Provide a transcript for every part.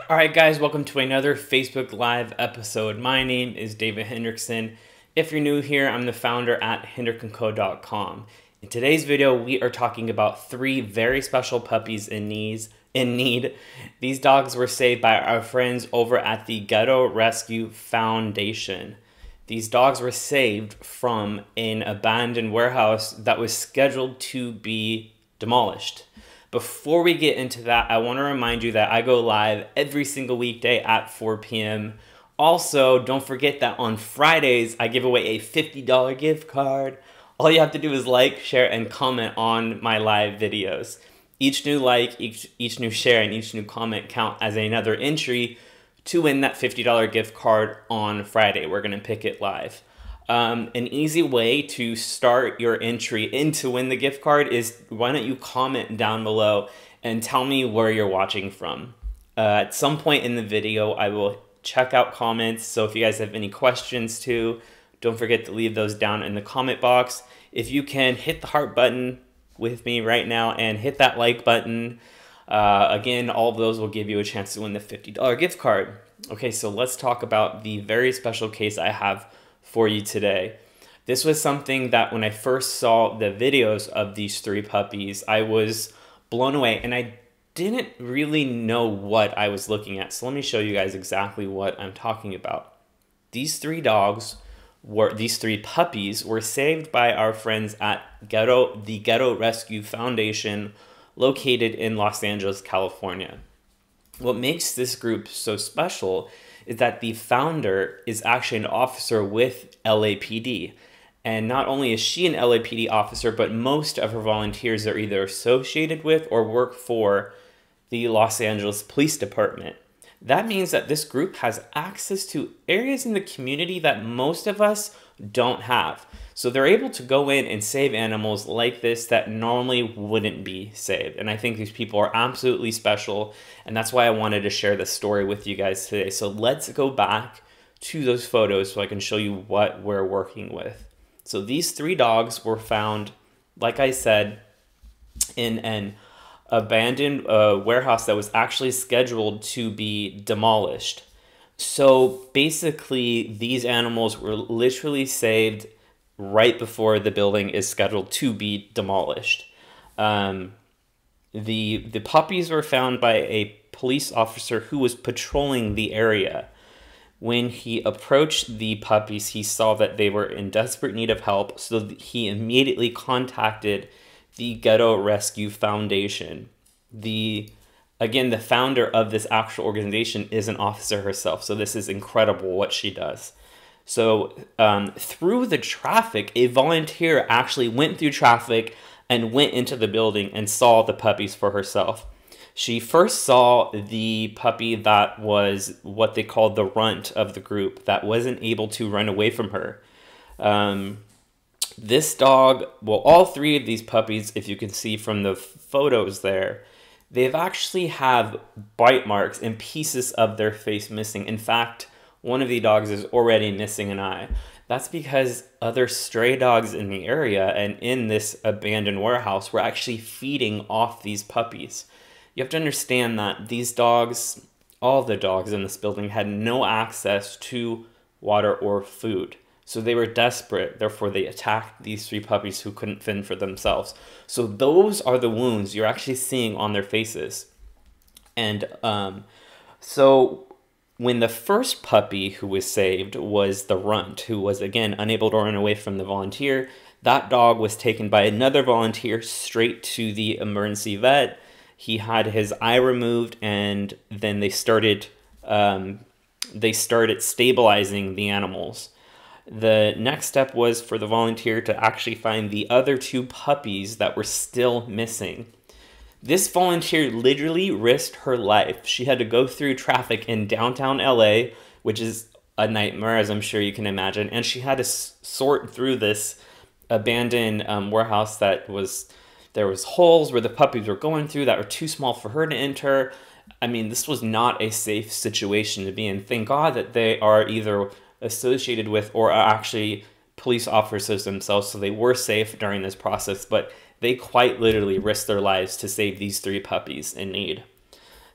Alright guys, welcome to another Facebook Live episode. My name is David Hendrickson. If you're new here, I'm the founder at hendrickandco.com. In today's video, we are talking about 3 very special puppies in need. These dogs were saved by our friends over at the Ghetto Rescue Foundation. These dogs were saved from an abandoned warehouse that was scheduled to be demolished. Before we get into that, I want to remind you that I go live every single weekday at 4 p.m. Also, don't forget that on Fridays, I give away a $50 gift card. All you have to do is like, share, and comment on my live videos. Each new like, each new share, and each new comment count as another entry to win that $50 gift card on Friday. We're going to pick it live. An easy way to start your entry in to win the gift card is, why don't you comment down below and tell me where you're watching from. At some point in the video, I will check out comments, so if you guys have any questions too, don't forget to leave those down in the comment box. If you can, hit the heart button with me right now and hit that like button. Again, all of those will give you a chance to win the $50 gift card. Okay, so let's talk about the very special case I have for you today. This was something that when I first saw the videos of these 3 puppies, I was blown away and I didn't really know what I was looking at. So let me show you guys exactly what I'm talking about. These 3 puppies were saved by our friends at the Ghetto Rescue Foundation, located in Los Angeles, California. What makes this group so special is that the founder is actually an officer with LAPD. And not only is she an LAPD officer, but most of her volunteers are either associated with or work for the Los Angeles Police Department. That means that this group has access to areas in the community that most of us don't have. So they're able to go in and save animals like this that normally wouldn't be saved. And I think these people are absolutely special. And that's why I wanted to share this story with you guys today. So let's go back to those photos so I can show you what we're working with. So these 3 dogs were found, like I said, in an abandoned warehouse that was actually scheduled to be demolished. So basically, these animals were literally saved right before the building is scheduled to be demolished. The puppies were found by a police officer who was patrolling the area. When he approached the puppies, he saw that they were in desperate need of help, so he immediately contacted the Ghetto Rescue Foundation. Again, the founder of this actual organization is an officer herself, so this is incredible what she does. So through the traffic, a volunteer actually went through traffic and went into the building and saw the puppies for herself. She first saw the puppy that was what they called the runt of the group, that wasn't able to run away from her. This dog, well, all 3 of these puppies, if you can see from the photos there, they've actually have bite marks and pieces of their face missing. In fact, one of the dogs is already missing an eye. That's because other stray dogs in the area and in this abandoned warehouse were actually feeding off these puppies. You have to understand that these dogs, all the dogs in this building, had no access to water or food. So they were desperate, therefore they attacked these 3 puppies who couldn't fend for themselves. So those are the wounds you're actually seeing on their faces. And so When the first puppy who was saved was the runt, who was again unable to run away from the volunteer, that dog was taken by another volunteer straight to the emergency vet. He had his eye removed, and then they started stabilizing the animals. The next step was for the volunteer to actually find the other two puppies that were still missing. This volunteer literally risked her life. She had to go through traffic in downtown LA, which is a nightmare, as I'm sure you can imagine, and she had to sort through this abandoned warehouse there was holes where the puppies were going through that were too small for her to enter. I mean, this was not a safe situation to be in. Thank God that they are either associated with or are actually police officers themselves, so they were safe during this process, but they quite literally risked their lives to save these 3 puppies in need.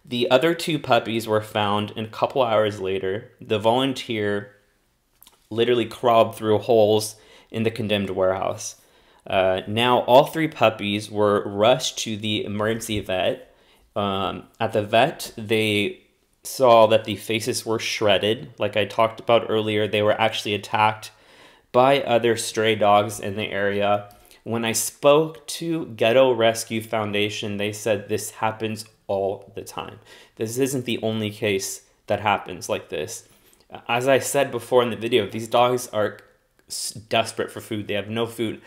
The other 2 puppies were found, and a couple hours later, the volunteer literally crawled through holes in the condemned warehouse. Now, all 3 puppies were rushed to the emergency vet. At the vet, they saw that the faces were shredded. Like I talked about earlier, they were actually attacked by other stray dogs in the area. When I spoke to Ghetto Rescue Foundation, they said this happens all the time. This isn't the only case that happens like this. As I said before in the video, these dogs are desperate for food. They have no food.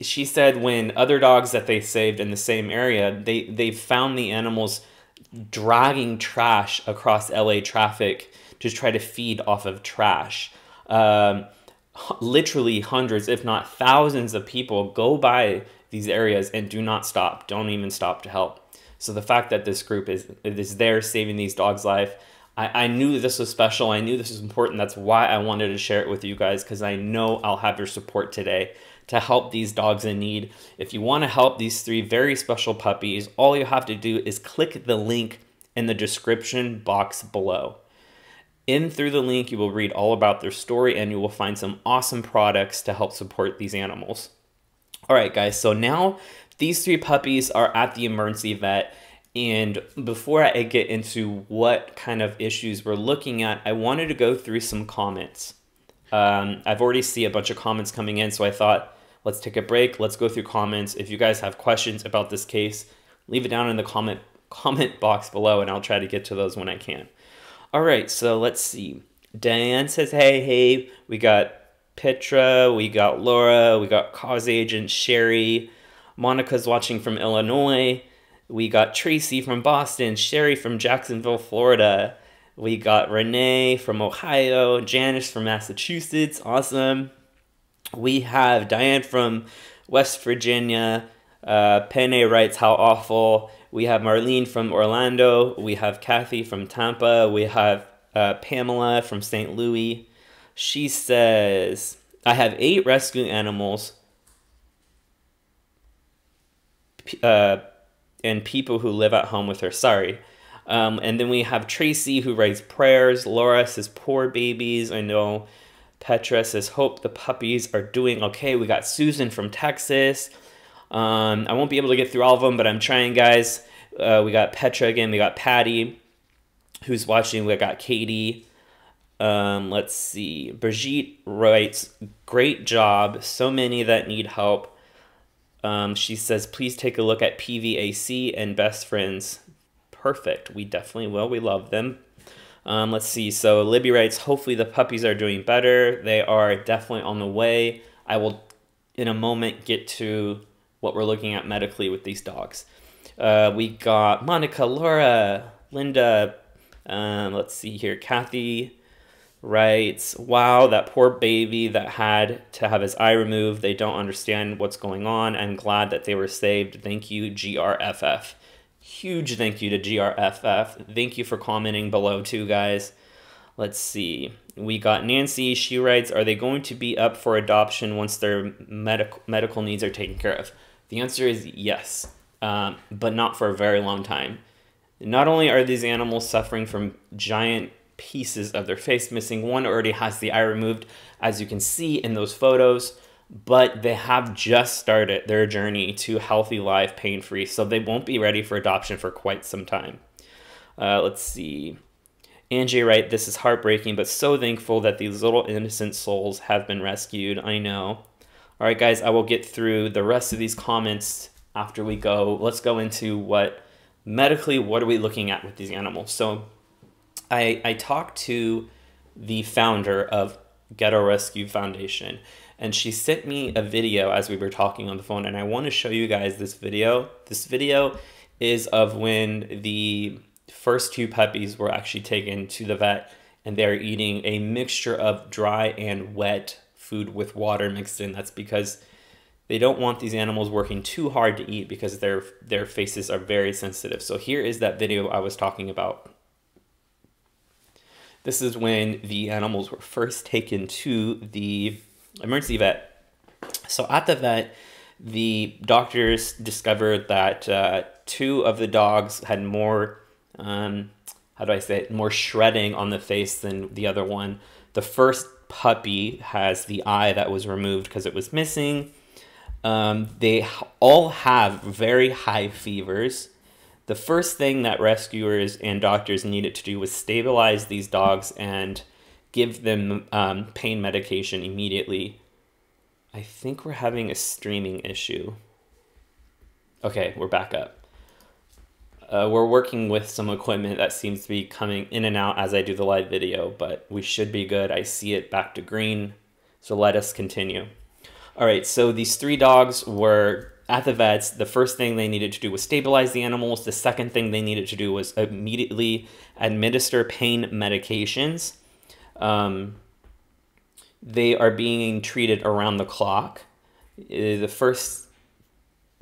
She said when other dogs that they saved in the same area, they found the animals dragging trash across LA traffic to try to feed off of trash. Literally hundreds, if not thousands of people go by these areas and do not stop, don't even stop to help. So the fact that this group is there saving these dogs' life, I knew this was special. I knew this was important. That's why I wanted to share it with you guys, because I know I'll have your support today to help these dogs in need. If you want to help these 3 very special puppies, all you have to do is click the link in the description box below. Through the link, you will read all about their story, and you will find some awesome products to help support these animals. All right, guys, so now these 3 puppies are at the emergency vet, and before I get into what kind of issues we're looking at, I wanted to go through some comments. I've already seen a bunch of comments coming in, so I thought, let's take a break, let's go through comments. If you guys have questions about this case, leave it down in the comment box below, and I'll try to get to those when I can. All right, so let's see. Diane says, hey. We got Petra, we got Laura, we got Cause Agent Sherry. Monica's watching from Illinois. We got Tracy from Boston, Sherry from Jacksonville, Florida. We got Renee from Ohio, Janice from Massachusetts, awesome. We have Diane from West Virginia. Penne writes, how awful. We have Marlene from Orlando. We have Kathy from Tampa. We have Pamela from St. Louis. She says, I have 8 rescue animals and people who live at home with her. Sorry. And then we have Tracy who writes prayers. Laura says, poor babies. I know. Petra says, hope the puppies are doing okay. We got Susan from Texas. I won't be able to get through all of them, but I'm trying, guys. We got Petra again. We got Patty, who's watching. We got Katie. Let's see. Brigitte writes, great job. So many that need help. She says, please take a look at PVAC and Best Friends. Perfect. We definitely will. We love them. Let's see. So Libby writes, hopefully the puppies are doing better. They are definitely on the way. I will, in a moment, get to what we're looking at medically with these dogs. We got Monica, Laura, Linda. Let's see here. Kathy writes, wow, that poor baby that had to have his eye removed. They don't understand what's going on. I'm glad that they were saved. Thank you, GRFF. Huge thank you to GRFF. Thank you for commenting below too, guys. Let's see. We got Nancy. She writes, are they going to be up for adoption once their medical needs are taken care of? The answer is yes, but not for a very long time. Not only are these animals suffering from giant pieces of their face missing, one already has the eye removed, as you can see in those photos, but they have just started their journey to healthy life, pain-free, so they won't be ready for adoption for quite some time. Let's see. Angie Wright, this is heartbreaking, but so thankful that these little innocent souls have been rescued. I know. All right, guys, I will get through the rest of these comments after we go. Let's go into what are we looking at with these animals? So I talked to the founder of Ghetto Rescue Foundation, and she sent me a video as we were talking on the phone, and I want to show you guys this video. This video is of when the first 2 puppies were actually taken to the vet, and they're eating a mixture of dry and wet food with water mixed in. That's because they don't want these animals working too hard to eat because their faces are very sensitive. So here is that video I was talking about. This is when the animals were first taken to the emergency vet. So at the vet, the doctors discovered that 2 of the dogs had more, more shredding on the face than the other one. The first puppy has the eye that was removed because it was missing. They all have very high fevers. The first thing that rescuers and doctors needed to do was stabilize these dogs and give them pain medication immediately. I think we're having a streaming issue. Okay, we're back up. We're working with some equipment that seems to be coming in and out as I do the live video, but we should be good. I see it back to green, so let us continue. All right, so these 3 dogs were at the vets. The first thing they needed to do was stabilize the animals. The second thing they needed to do was immediately administer pain medications. They are being treated around the clock.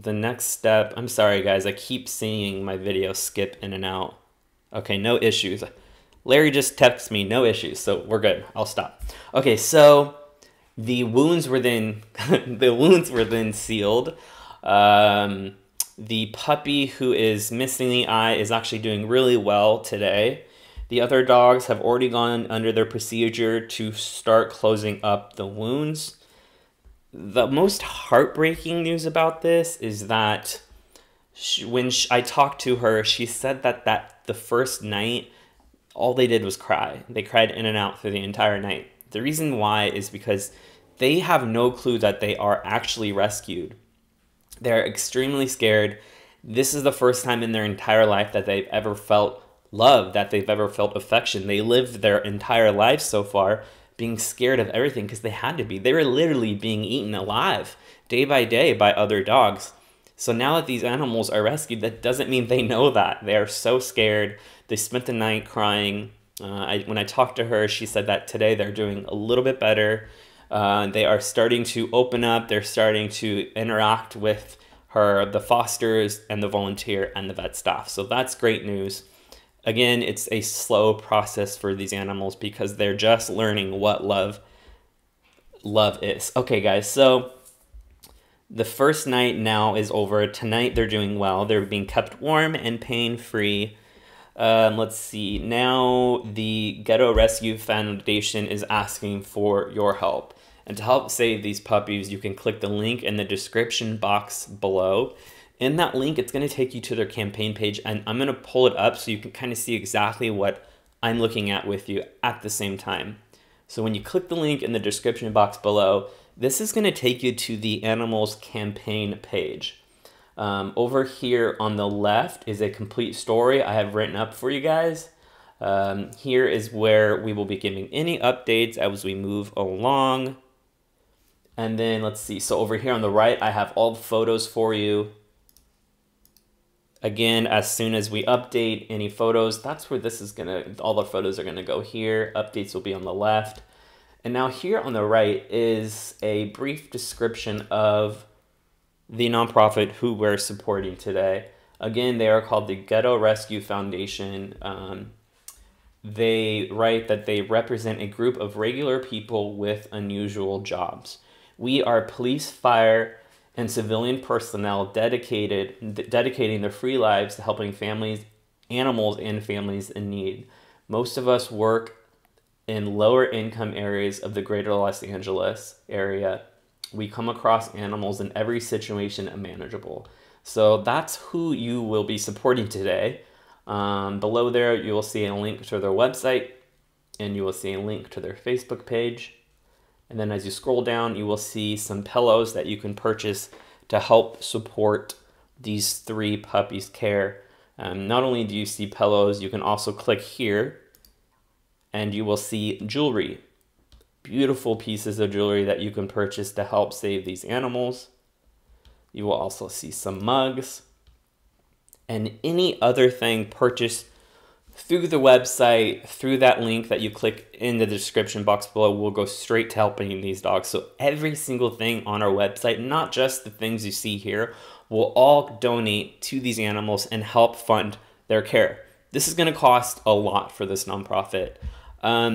The next step, I'm sorry guys, I keep seeing my video skip in and out. Okay, no issues. Larry just texted me, no issues, so we're good. I'll stop. Okay, so the wounds were then sealed. The puppy who is missing the eye is actually doing really well today. The other dogs have already gone under their procedure to start closing up the wounds. The most heartbreaking news about this is that when I talked to her, she said that the first night, all they did was cry. They cried in and out through the entire night. The reason why is because they have no clue that they are actually rescued. They're extremely scared. This is the first time in their entire life that they've ever felt love, that they've ever felt affection. They lived their entire life so far being scared of everything because they had to be. They were literally being eaten alive day by day by other dogs. So now that these animals are rescued, that doesn't mean they know that. They are so scared. They spent the night crying. When I talked to her, she said that today they're doing a little bit better. They are starting to open up. They're starting to interact with her, the fosters and the volunteer and the vet staff. So that's great news. Again, it's a slow process for these animals because they're just learning what love is. Okay, guys, so the first night now is over. Tonight they're doing well. They're being kept warm and pain-free. Let's see. Now the Ghetto Rescue Foundation is asking for your help. And to help save these puppies, you can click the link in the description box below. In that link, it's going to take you to their campaign page, and I'm going to pull it up so you can kind of see exactly what I'm looking at with you at the same time. So when you click the link in the description box below, this is going to take you to the animals campaign page. Over here on the left is a complete story I have written up for you guys. Here is where we will be giving any updates as we move along. And then let's see. So over here on the right, I have all the photos for you. Again, as soon as we update any photos, that's where this is all the photos are gonna go here. Updates will be on the left. And now here on the right is a brief description of the nonprofit who we're supporting today. Again, they are called the Ghetto Rescue Foundation. They write that they represent a group of regular people with unusual jobs. We are police, fire, and civilian personnel dedicating their free lives to helping families, animals, and families in need. Most of us work in lower income areas of the greater Los Angeles area. We come across animals in every situation unmanageable. So that's who you will be supporting today. Below there, you will see a link to their website, and you will see a link to their Facebook page. And then as you scroll down, you will see some pillows that you can purchase to help support these 3 puppies' care. Not only do you see pillows, you can also click here and you will see jewelry. Beautiful pieces of jewelry that you can purchase to help save these animals. You will also see some mugs and any other thing purchased through the website, through that link that you click in the description box below, will go straight to helping these dogs. So every single thing on our website, not just the things you see here, will all donate to these animals and help fund their care. This is going to cost a lot for this nonprofit.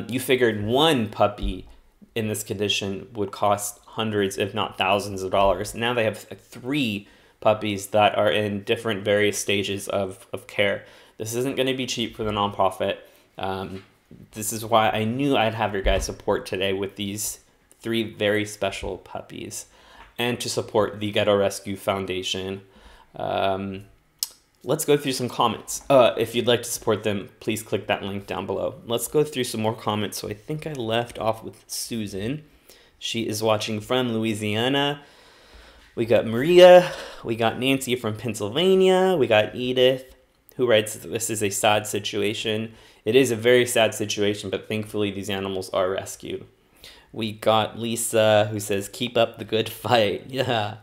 You figured 1 puppy in this condition would cost hundreds, if not thousands of dollars. Now they have 3 puppies that are in different various stages of care. This isn't going to be cheap for the nonprofit. This is why I knew I'd have your guys' support today with these 3 very special puppies, and to support the Ghetto Rescue Foundation. Let's go through some comments. If you'd like to support them, please click that link down below. Let's go through some more comments. So I think I left off with Susan. She is watching from Louisiana. We got Maria. We got Nancy from Pennsylvania. We got Edith, who writes, "This is a sad situation." It is a very sad situation, but thankfully these animals are rescued. We got Lisa, who says, "Keep up the good fight." Yeah.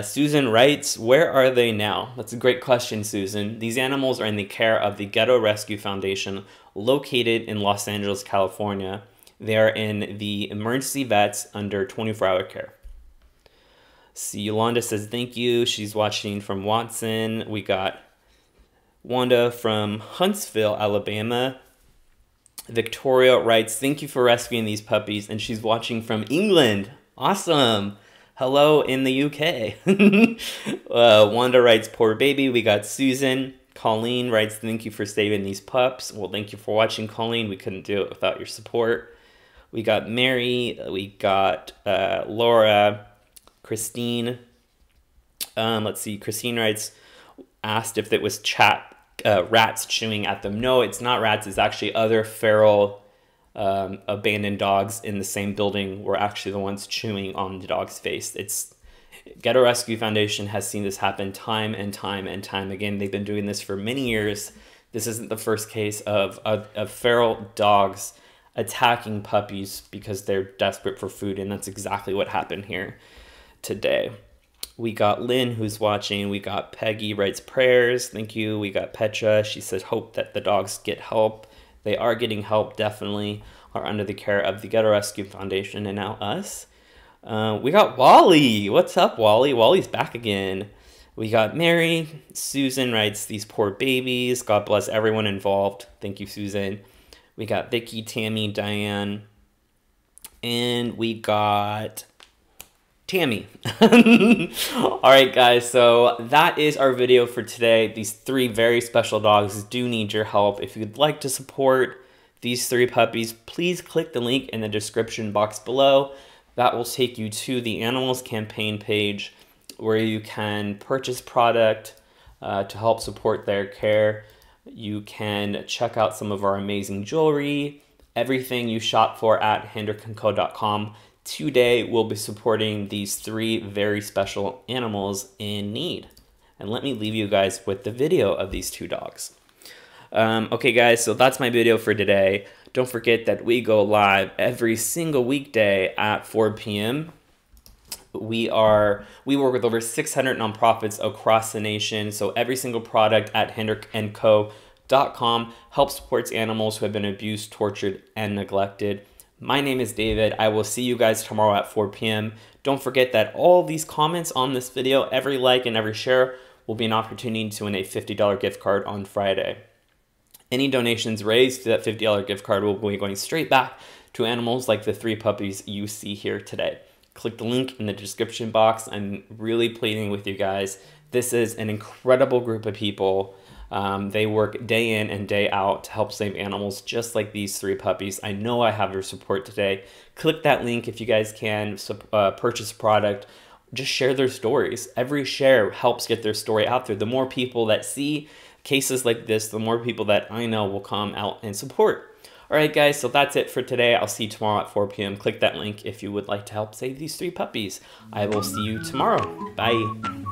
Susan writes, "Where are they now?" That's a great question, Susan. These animals are in the care of the Ghetto Rescue Foundation, located in Los Angeles, California. They are in the emergency vets under 24-hour care. See, Yolanda says, "Thank you." She's watching from Watson. We got Wanda from Huntsville, Alabama. Victoria writes, "Thank you for rescuing these puppies," and she's watching from England. Awesome. Hello in the UK. Wanda writes, "Poor baby." We got Susan. Colleen writes, "Thank you for saving these pups." Well, thank you for watching, Colleen. We couldn't do it without your support. We got Mary. We got Laura. Christine. Let's see. Christine writes, asked if it was rats chewing at them. No, it's not rats. It's actually other feral abandoned dogs in the same building were actually the ones chewing on the dog's face. It's Ghetto Rescue Foundation has seen this happen time and time and time again. They've been doing this for many years. This isn't the first case of feral dogs attacking puppies because they're desperate for food, and that's exactly what happened here today. We got Lynn, who's watching. We got Peggy writes prayers. Thank you. We got Petra. She says, "Hope that the dogs get help." They are getting help, definitely, are under the care of the Ghetto Rescue Foundation, and now us. We got Wally. What's up, Wally? Wally's back again. We got Mary. Susan writes, "These poor babies. God bless everyone involved." Thank you, Susan. We got Vicky, Tammy, Diane. And we got Tammy. All right, guys, so that is our video for today. These 3 very special dogs do need your help. If you'd like to support these 3 puppies, please click the link in the description box below. That will take you to the Animals Campaign page where you can purchase product to help support their care. You can check out some of our amazing jewelry, everything you shop for at hendrickandco.com. Today, we'll be supporting these 3 very special animals in need. And let me leave you guys with the video of these 2 dogs. Okay, guys, so that's my video for today. Don't forget that we go live every single weekday at 4 p.m. We work with over 600 nonprofits across the nation. So every single product at hendrickandco.com helps support animals who have been abused, tortured, and neglected. My name is David. I will see you guys tomorrow at 4 p.m. Don't forget that all these comments on this video, every like and every share, will be an opportunity to win a $50 gift card on Friday. Any donations raised to that $50 gift card will be going straight back to animals like the 3 puppies you see here today. Click the link in the description box. I'm really pleading with you guys. This is an incredible group of people. They work day in and day out to help save animals just like these 3 puppies. I know I have your support today. Click that link if you guys can purchase product. Just share their stories. Every share helps get their story out there. The more people that see cases like this, the more people that I know will come out and support. All right, guys, so that's it for today. I'll see you tomorrow at 4 p.m. Click that link if you would like to help save these 3 puppies. I will see you tomorrow. Bye.